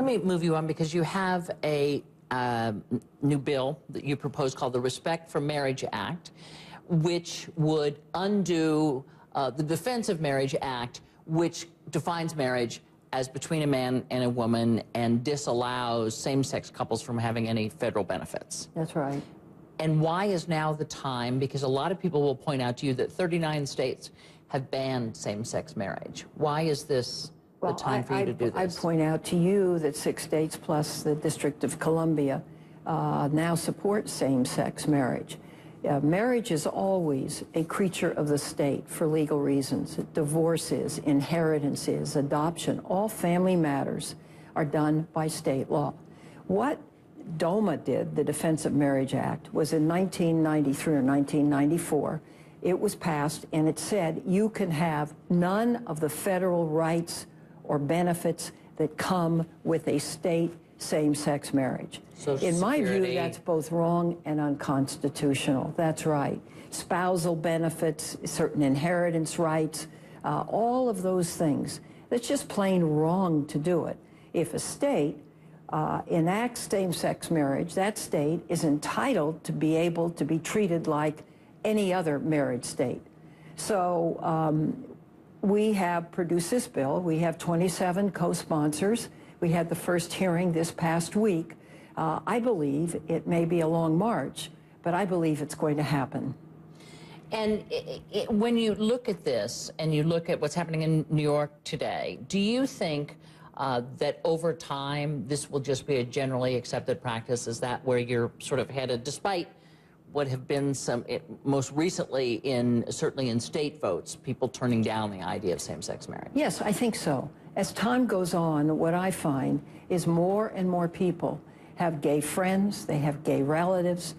Let me move you on because you have a new bill that you proposed called the Respect for Marriage Act, which would undo the Defense of Marriage Act, which defines marriage as between a man and a woman and disallows same-sex couples from having any federal benefits. That's right. And why is now the time? Because a lot of people will point out to you that 39 states have banned same-sex marriage. Why is this the time for you to do this? I'd point out to you that 6 states plus the District of Columbia now support same-sex marriage. Marriage is always a creature of the state for legal reasons. Divorces, inheritances, adoption, all family matters are done by state law. What DOMA did, the Defense of Marriage Act, was in 1993 or 1994. It was passed and it said you can have none of the federal rights or benefits that come with a state same-sex marriage. In my view, that's both wrong and unconstitutional. That's right. Spousal benefits, certain inheritance rights, all of those things. It's just plain wrong to do it. If a state enacts same-sex marriage, that state is entitled to be able to be treated like any other married state. So we have produced this bill. We have 27 co-sponsors. We had the first hearing this past week. I believe it may be a long march, but I believe it's going to happen. And when you look at this and you look at what's happening in New York today, do you think that over time this will just be a generally accepted practice? Is that where you're sort of headed, despite what have been some, most recently certainly in state votes, people turning down the idea of same-sex marriage? Yes, I think so. As time goes on, what I find is more and more people have gay friends, they have gay relatives.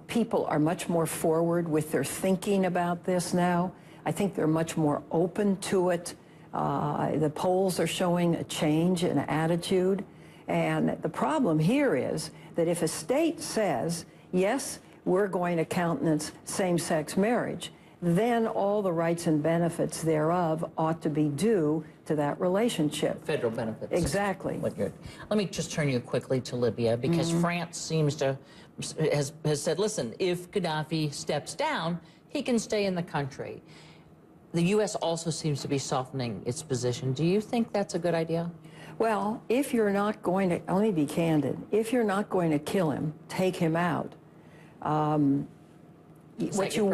People are much more forward with their thinking about this now. I think they're much more open to it. The polls are showing a change in attitude. And the problem here is that if a state says, yes, we're going to countenance same-sex marriage, then all the rights and benefits thereof ought to be due to that relationship. Federal benefits. Exactly. Let me just turn you quickly to Libya, because France seems to, has said, listen, if Gadhafi steps down, he can stay in the country. The U.S. also seems to be softening its position. Do you think that's a good idea? Well, if you're not going to, let me be candid, if you're not going to kill him, take him out. What you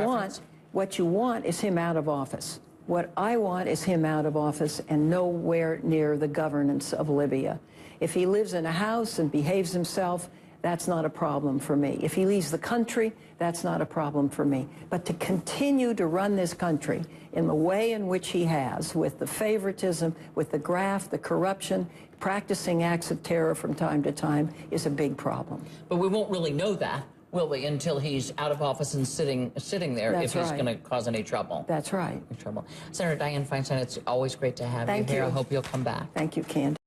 want is him out of office. What I want is him out of office and nowhere near the governance of Libya. If he lives in a house and behaves himself, that's not a problem for me. If he leaves the country, that's not a problem for me. But to continue to run this country in the way in which he has, with the favoritism, with the graft, the corruption, practicing acts of terror from time to time, is a big problem. But we won't really know that, will we, until he's out of office and sitting there. That's if he's going to cause any trouble. That's right. Senator Dianne Feinstein, it's always great to have you here. I hope you'll come back. Thank you, Candace.